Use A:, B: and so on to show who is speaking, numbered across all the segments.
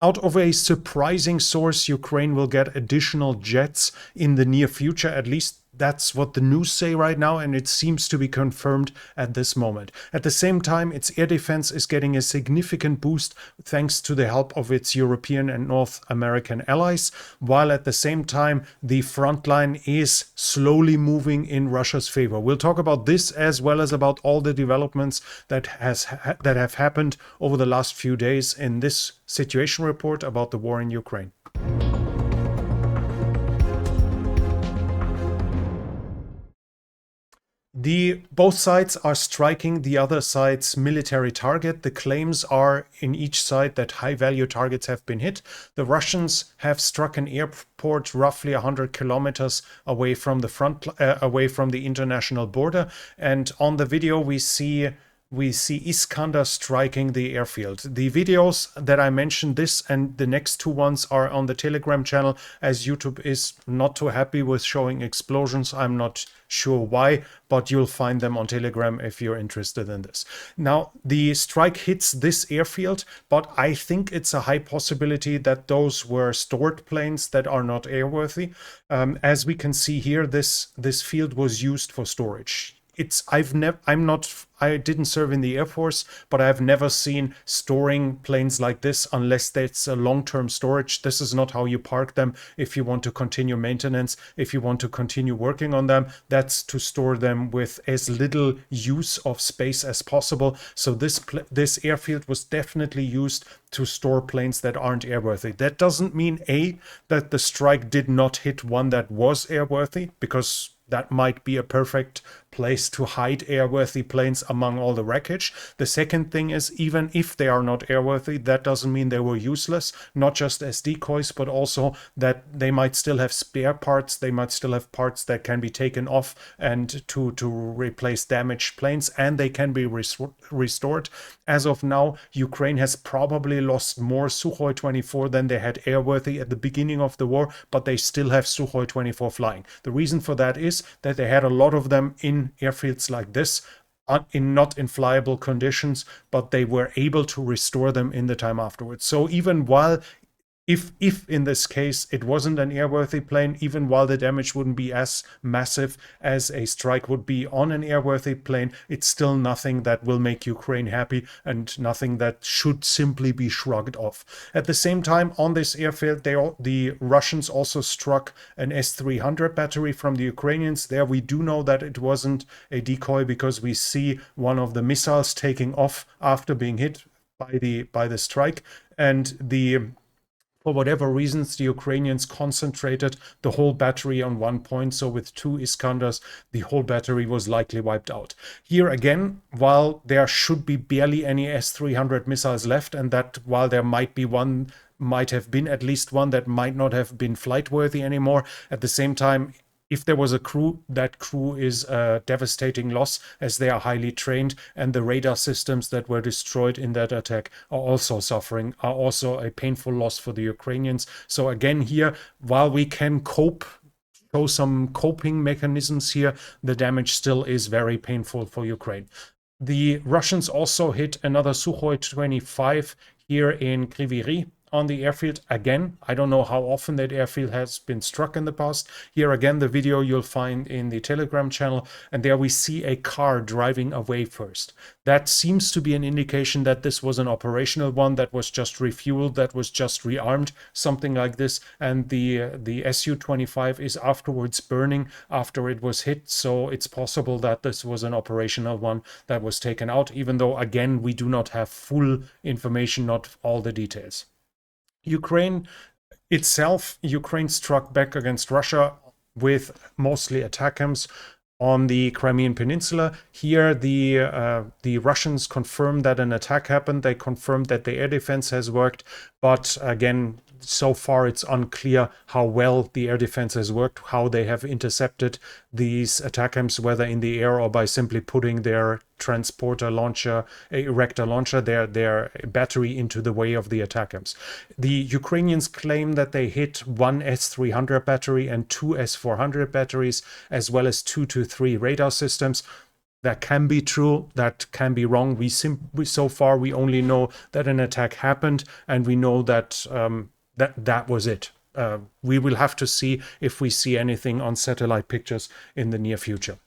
A: Out of a surprising source, Ukraine will get additional jets in the near future. At least that's what the news say right now, and it seems to be confirmed at this moment. At the same time, its air defense is getting a significant boost thanks to the help of its European and North American allies, while at the same time, the front line is slowly moving in Russia's favor. We'll talk about this as well as about all the developments that have happened over the last few days in this situation report about the war in Ukraine. Both sides are striking the other side's military target. The claims are in each side that high-value targets have been hit. The Russians have struck an airport roughly 100 kilometers away from the international border. And on the video, we see Iskander striking the airfield. The videos that I mentioned, this and the next two ones, are on the Telegram channel, as YouTube is not too happy with showing explosions. I'm not sure why, but you'll find them on Telegram if you're interested in this. Now, the strike hits this airfield, but I think it's a high possibility that those were stored planes that are not airworthy. As we can see here, this field was used for storage. I didn't serve in the Air Force, but I've never seen storing planes like this unless it's a long-term storage. This is not how you park them if you want to continue maintenance, if you want to continue working on them. That's to store them with as little use of space as possible. So this airfield was definitely used to store planes that aren't airworthy. That doesn't mean, that the strike did not hit one that was airworthy, because that might be a perfect place to hide airworthy planes among all the wreckage. The second thing is, even if they are not airworthy, that doesn't mean they were useless, not just as decoys, but also that they might still have spare parts. They might still have parts that can be taken off and to replace damaged planes, and they can be restored. As of now, Ukraine has probably lost more Sukhoi 24 than they had airworthy at the beginning of the war, but they still have Sukhoi 24 flying. The reason for that is that they had a lot of them in airfields like this, not in flyable conditions, but they were able to restore them in the time afterwards. So even while if in this case it wasn't an airworthy plane, even while the damage wouldn't be as massive as a strike would be on an airworthy plane, it's still nothing that will make Ukraine happy and nothing that should simply be shrugged off. At the same time, on this airfield, the Russians also struck an S-300 battery from the Ukrainians. There we do know that it wasn't a decoy, because we see one of the missiles taking off after being hit by the strike, and for whatever reasons, the Ukrainians concentrated the whole battery on one point. So with two Iskanders, the whole battery was likely wiped out. Here again, while there should be barely any S-300 missiles left, and that while there might have been at least one that might not have been flight worthy anymore, at the same time, if there was a crew, that crew is a devastating loss, as they are highly trained, and the radar systems that were destroyed in that attack are also a painful loss for the Ukrainians. So again here, while we can show some coping mechanisms here, the damage still is very painful for Ukraine. The Russians also hit another Sukhoi 25 here in Kryvyi Rih on the airfield. Again, I don't know how often that airfield has been struck in the past. Here again, the video you'll find in the Telegram channel, and there we see a car driving away first. That seems to be an indication that this was an operational one that was just refueled, that was just rearmed, something like this, and the Su-25 is afterwards burning after it was hit, so it's possible that this was an operational one that was taken out, even though, again, we do not have full information, not all the details. Ukraine struck back against Russia with mostly ATACMS on the Crimean Peninsula. Here, the Russians confirmed that an attack happened. They confirmed that the air defense has worked, but again, so far it's unclear how well the air defense has worked, how they have intercepted these ATACMS, whether in the air or by simply putting their transporter launcher, erector launcher, their battery into the way of the ATACMS. The Ukrainians claim that they hit one S-300 battery and two S-400 batteries, as well as 2 to 3 radar systems. That can be true, that can be wrong. So far we only know that an attack happened, and we know that that was it. We will have to see if we see anything on satellite pictures in the near future.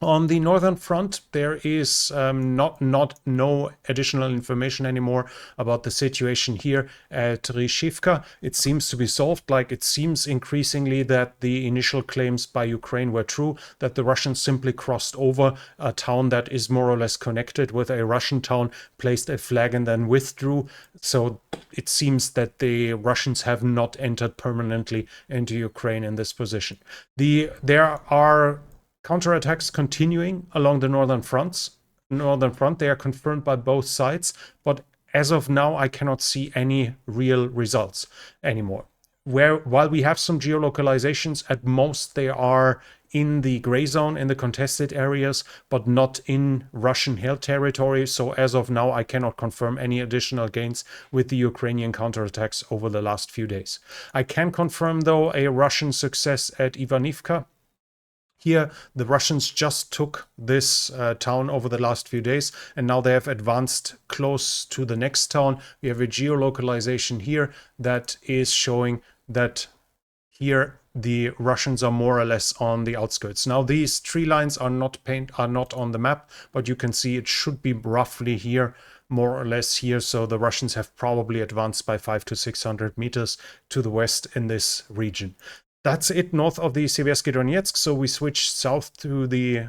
A: On the northern front, there is no additional information anymore about the situation here at Rishivka. It seems to be solved. Like, it seems increasingly that the initial claims by Ukraine were true, that the Russians simply crossed over a town that is more or less connected with a Russian town, placed a flag, and then withdrew. So it seems that the Russians have not entered permanently into Ukraine in this position. There are counterattacks continuing along the northern front. They are confirmed by both sides, but as of now, I cannot see any real results anymore. While we have some geolocalizations, at most they are in the gray zone, in the contested areas, but not in Russian-held territory. So as of now, I cannot confirm any additional gains with the Ukrainian counterattacks over the last few days. I can confirm, though, a Russian success at Ivanivka. Here, the Russians just took this town over the last few days, and now they have advanced close to the next town. We have a geolocalization here that is showing that here the Russians are more or less on the outskirts. Now, these tree lines are not on the map, but you can see it should be roughly here, more or less here. So the Russians have probably advanced by 500 to 600 meters to the west in this region. That's it north of the Seversky Donetsk. So we switch south to the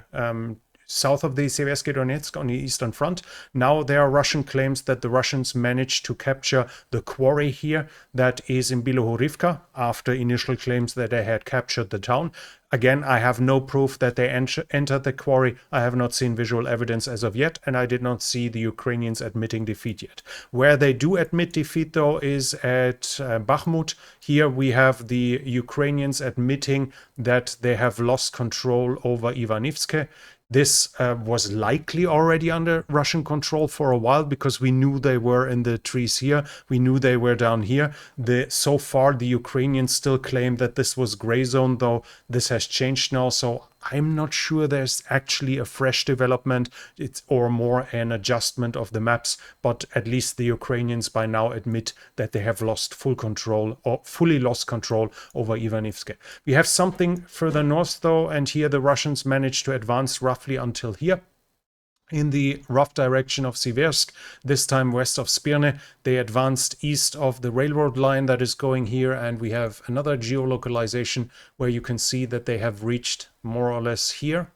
A: south of the Seversky Donetsk on the eastern front. Now there are Russian claims that the Russians managed to capture the quarry here that is in Bilohorivka after initial claims that they had captured the town. Again, I have no proof that they entered the quarry. I have not seen visual evidence as of yet, and I did not see the Ukrainians admitting defeat yet. Where they do admit defeat, though, is at Bahmut. Here we have the Ukrainians admitting that they have lost control over Ivanivske. This was likely already under Russian control for a while, because we knew they were in the trees here. We knew they were down here. So far, the Ukrainians still claim that this was gray zone, though this has changed now. So I'm not sure there's actually a fresh development or more an adjustment of the maps, but at least the Ukrainians by now admit that they have lost full control or fully lost control over Ivanivske. We have something further north, though, and here the Russians managed to advance roughly until here. In the rough direction of Siversk, this time west of Spirne. They advanced east of the railroad line that is going here, and we have another geolocalization where you can see that they have reached more or less here,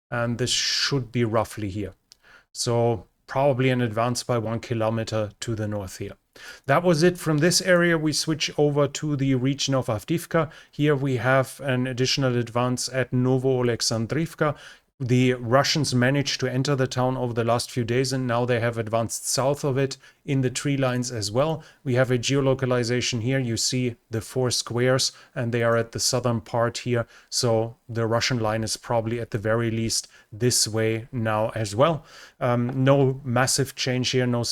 A: and this should be roughly here. So probably an advance by 1 kilometer to the north here. That was it from this area. We switch over to the region of Avdiivka. Here we have an additional advance at Novo Oleksandrivka. The Russians managed to enter the town over the last few days, and now they have advanced south of it in the tree lines as well. We have a geolocalization here. You see the 4 squares, and they are at the southern part here. So the Russian line is probably at the very least this way now as well. No massive change here, no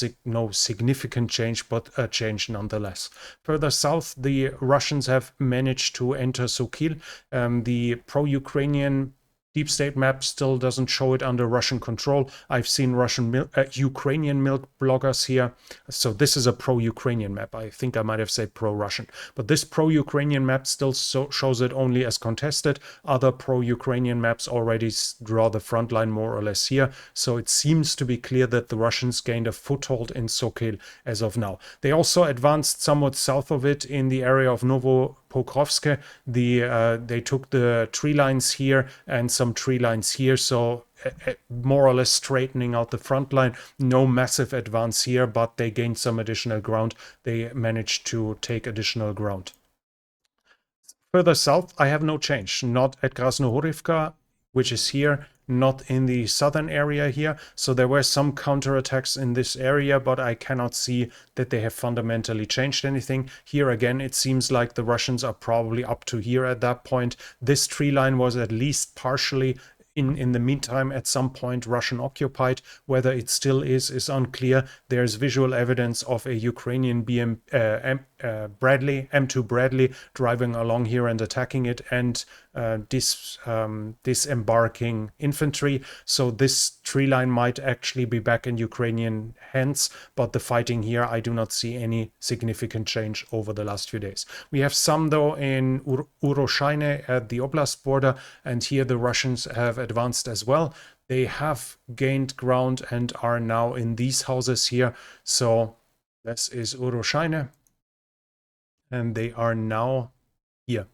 A: significant change, but a change nonetheless. Further south, the Russians have managed to enter Sokil. The pro-Ukrainian deep state map still doesn't show it under Russian control. I've seen Ukrainian milk bloggers here. So this is a pro-Ukrainian map. I think I might have said pro-Russian. But this pro-Ukrainian map still shows it only as contested. Other pro-Ukrainian maps already draw the front line more or less here. So it seems to be clear that the Russians gained a foothold in Sokil as of now. They also advanced somewhat south of it in the area of Novopokrovsk. They took the tree lines here and some tree lines here, so more or less straightening out the front line. No massive advance here, but they gained some additional ground. They managed to take additional ground. Further south, I have no change. Not at Krasnohorivka, which is here, not in the southern area here. So there were some counterattacks in this area, but I cannot see that they have fundamentally changed anything. Here again, it seems like the Russians are probably up to here at that point. This tree line was at least partially in the meantime at some point Russian occupied. Whether it still is unclear. There's visual evidence of a Ukrainian M2 Bradley driving along here and attacking it, and disembarking infantry. So this tree line might actually be back in Ukrainian hands, but the fighting here, I do not see any significant change over the last few days. We have some, though, in Uroshaine at the Oblast border, and here the Russians have advanced as well. They have gained ground and are now in these houses here. So this is Uroshaine, and they are now here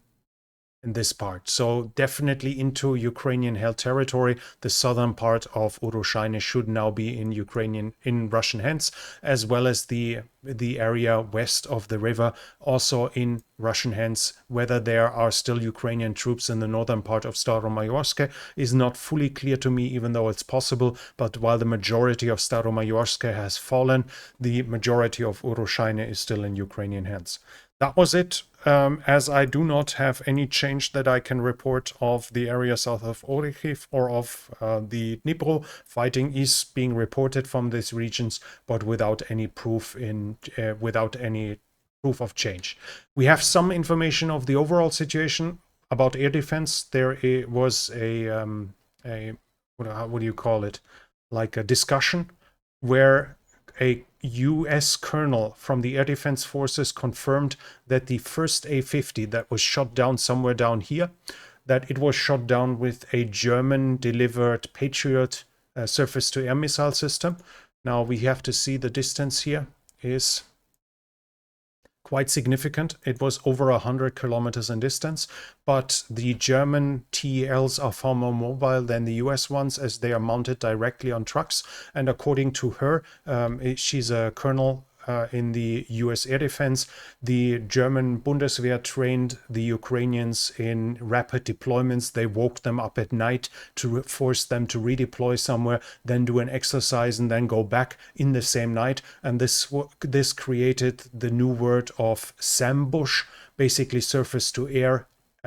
A: in this part. So definitely into Ukrainian held territory. The southern part of Uroshaine should now be in Russian hands, as well as the area west of the river also in Russian hands. Whether there are still Ukrainian troops in the northern part of Staromayorsk is not fully clear to me, even though it's possible. But while the majority of Staromayorsk has fallen, the majority of Uroshaine is still in Ukrainian hands. That was it. As I do not have any change that I can report of the area south of Orikhiv or of the Dnipro, fighting is being reported from these regions, but without any proof of change. We have some information of the overall situation about air defense. There was what do you call it? Like a discussion where a US colonel from the Air Defense Forces confirmed that the first A-50 that was shot down somewhere down here, that it was shot down with a German delivered Patriot surface-to-air missile system. Now we have to see the distance here is quite significant. It was over 100 kilometers in distance, but the German TELs are far more mobile than the US ones, as they are mounted directly on trucks. And according to her, she's a colonel in the US air defense. The German Bundeswehr trained the Ukrainians in rapid deployments. They woke them up at night to force them to redeploy somewhere, then do an exercise and then go back in the same night. And this created the new word of SAMbush, basically surface to air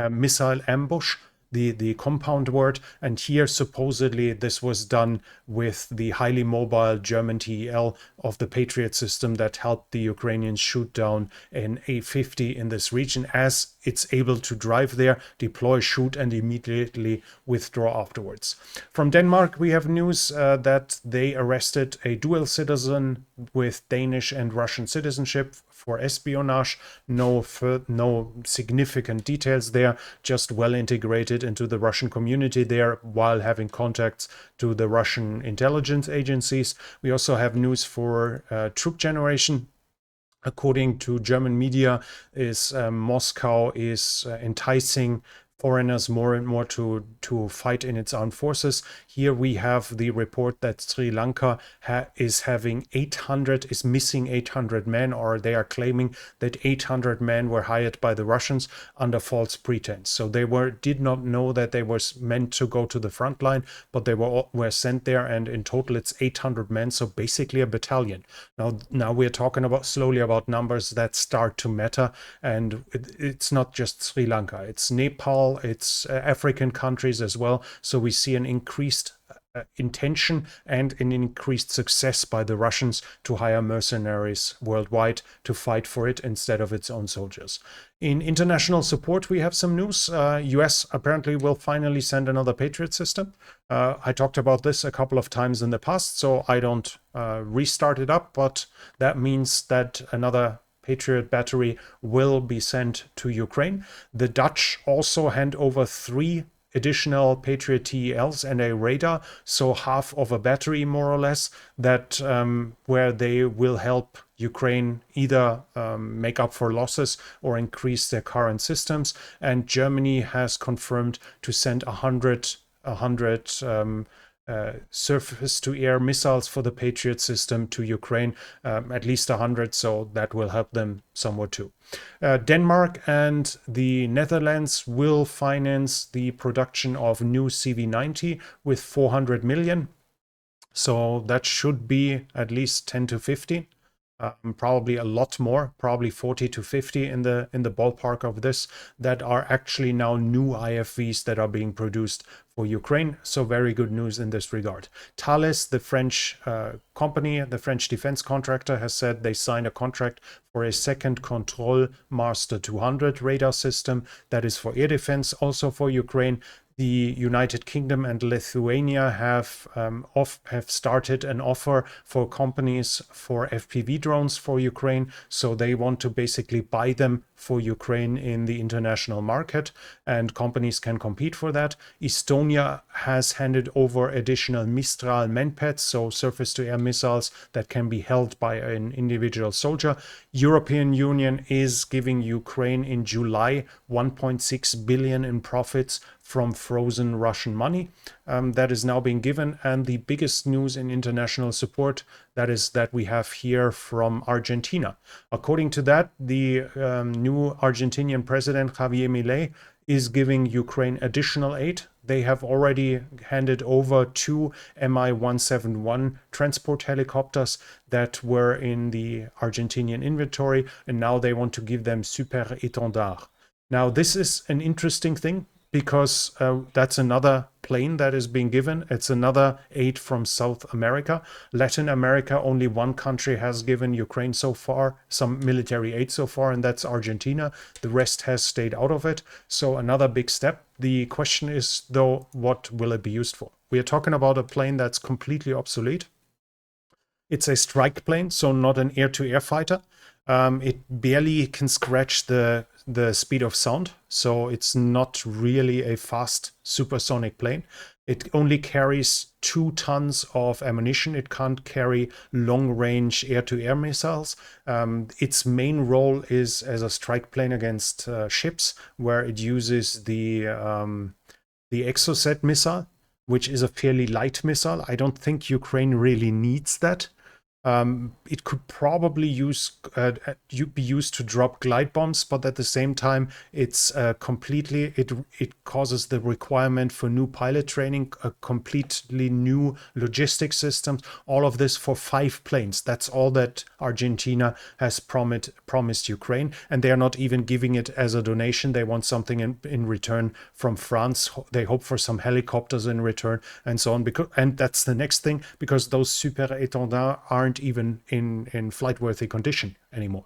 A: missile ambush, the compound word. And here supposedly this was done with the highly mobile German TEL of the Patriot system that helped the Ukrainians shoot down an A-50 in this region, as it's able to drive there, deploy, shoot, and immediately withdraw afterwards. From Denmark, we have news that they arrested a dual citizen with Danish and Russian citizenship for espionage. No significant details there, just well integrated into the Russian community there while having contacts to the Russian intelligence agencies. We also have news for troop generation. According to German media, Moscow is enticing foreigners more and more to fight in its armed forces. Here we have the report that Sri Lanka is missing 800 men, or they are claiming that 800 men were hired by the Russians under false pretense. So they did not know that they were meant to go to the front line, but they were sent there, and in total it's 800 men, so basically a battalion. Now we're talking slowly about numbers that start to matter, and it's not just Sri Lanka, it's Nepal, it's African countries as well. So we see an increased intention and an increased success by the Russians to hire mercenaries worldwide to fight for it instead of its own soldiers. In international support, we have some news. US apparently will finally send another Patriot system. I talked about this a couple of times in the past, so I don't restart it up, but that means that another Patriot battery will be sent to Ukraine. The Dutch also hand over 3 additional Patriot TELs and a radar, so half of a battery more or less, that where they will help Ukraine either make up for losses or increase their current systems. And Germany has confirmed to send 100 surface-to-air missiles for the Patriot system to Ukraine, at least 100, so that will help them somewhat too. Denmark and the Netherlands will finance the production of new CV90 with 400 million. So that should be at least 10 to 15. probably a lot more, probably 40 to 50 in the ballpark of this, that are actually now new IFVs that are being produced for Ukraine. So very good news in this regard. Thales, the French company, the French defense contractor, has said they signed a contract for a second Control Master 200 radar system that is for air defense, also for Ukraine. The United Kingdom and Lithuania have started an offer for companies for FPV drones for Ukraine. So they want to basically buy them for Ukraine in the international market, and companies can compete for that. Estonia has handed over additional Mistral manpads, so surface-to-air missiles that can be held by an individual soldier. European Union is giving Ukraine in July 1.6 billion in profits from frozen Russian money. That is now being given. And the biggest news in international support, that is that we have here from Argentina. According to that, the new Argentinian president, Javier Milei, is giving Ukraine additional aid. They have already handed over 2 Mi-171 transport helicopters that were in the Argentinian inventory, and now they want to give them Super Étendard. Now, this is an interesting thing, because that's another plane that is being given. It's another aid from South America. Latin America, only one country has given Ukraine so far some military aid so far, and that's Argentina. The rest has stayed out of it. So another big step. The question is, though, what will it be used for? We are talking about a plane that's completely obsolete. It's a strike plane, so not an air-to-air fighter. It barely can scratch the speed of sound, so it's not really a fast supersonic plane. It only carries 2 tons of ammunition. It can't carry long-range air-to-air missiles. Its main role is as a strike plane against ships, where it uses the Exocet missile, which is a fairly light missile. I don't think Ukraine really needs that. It could probably be used to drop glide bombs, but at the same time, it's it causes the requirement for new pilot training, a completely new logistic systems. All of this for 5 planes. That's all that Argentina has promised Ukraine, and they are not even giving it as a donation. They want something in return from France. They hope for some helicopters in return, and so on. And that's the next thing, because those Super Étendards aren't even in flight-worthy condition anymore.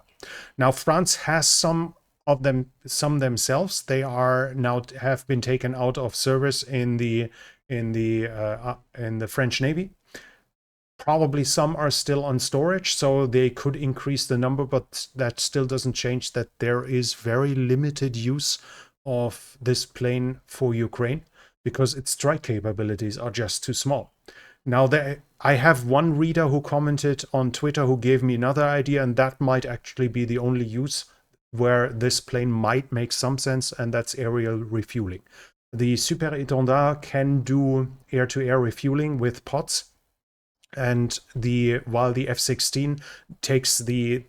A: Now, France has some themselves. They are now have been taken out of service in the French Navy. Probably some are still on storage, so they could increase the number, but that still doesn't change that there is very limited use of this plane for Ukraine, because its strike capabilities are just too small. Now, I have one reader who commented on Twitter who gave me another idea, and that might actually be the only use where this plane might make some sense, and that's aerial refueling. The Super Étendard can do air-to-air refueling with pods, and while the F-16 takes the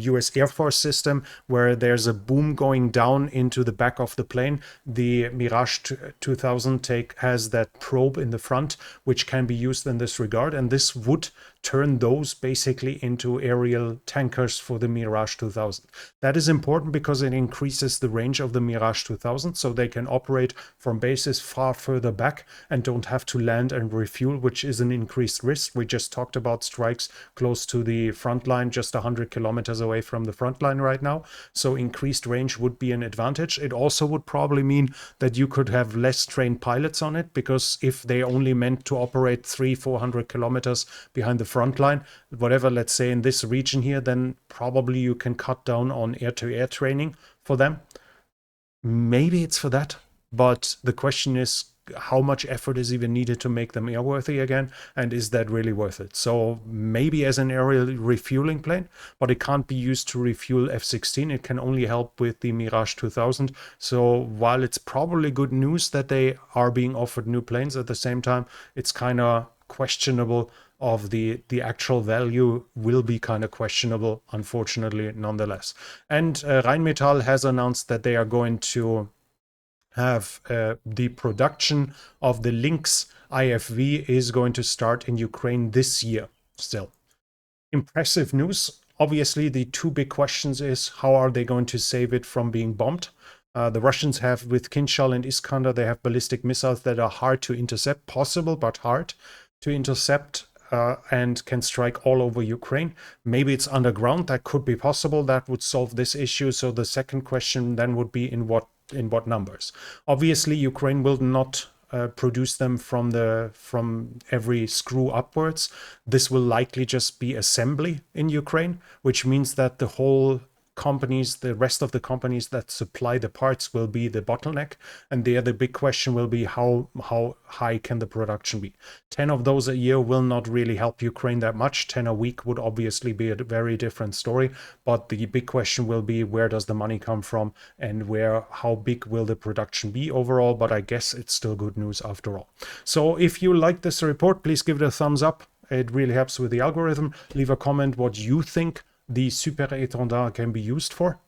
A: US Air Force system, where there's a boom going down into the back of the plane, the Mirage 2000 has that probe in the front, which can be used in this regard, and this would turn those basically into aerial tankers for the Mirage 2000. That is important because it increases the range of the Mirage 2000, so they can operate from bases far further back and don't have to land and refuel, which is an increased risk. We just talked about strikes close to the front line, just 100 kilometers away from the front line right now. So increased range would be an advantage. It also would probably mean that you could have less trained pilots on it, because if they only meant to operate 300-400 kilometers behind the front line, whatever, let's say in this region here, then probably you can cut down on air-to-air training for them. Maybe it's for that, but the question is, how much effort is even needed to make them airworthy again, and is that really worth it? So maybe as an aerial refueling plane, but it can't be used to refuel F-16. It can only help with the Mirage 2000. So while it's probably good news that they are being offered new planes, at the same time, it's kind of questionable of the actual value will be kind of questionable, unfortunately, nonetheless. And Rheinmetall has announced that they are going to have the production of the Lynx IFV is going to start in Ukraine this year still. Impressive news Obviously, the two big questions is how are they going to save it from being bombed? The Russians have, with Kinzhal and Iskander, they have ballistic missiles that are hard to intercept, possible but hard to intercept, and can strike all over Ukraine. Maybe it's underground, that could be possible, that would solve this issue. So the second question then would be in what numbers. Obviously, Ukraine will not produce them from every screw upwards. This will likely just be assembly in Ukraine, which means that the whole companies, the rest of the companies that supply the parts will be the bottleneck. And there the big question will be how high can the production be? 10 of those a year will not really help Ukraine that much. 10 a week would obviously be a very different story. But the big question will be, where does the money come from, and how big will the production be overall? But I guess it's still good news after all. So if you like this report, please give it a thumbs up. It really helps with the algorithm. Leave a comment what you think the Super Étendard can be used for.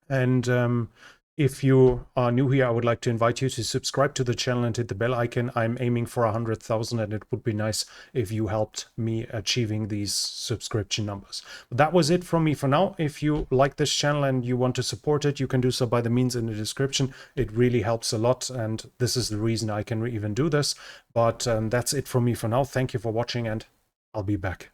A: And if you are new here, I would like to invite you to subscribe to the channel and hit the bell icon. I'm aiming for 100,000, and it would be nice if you helped me achieving these subscription numbers. But that was it from me for now. If you like this channel and you want to support it, you can do so by the means in the description. It really helps a lot, and this is the reason I can even do this. But that's it from me for now. Thank you for watching, and I'll be back.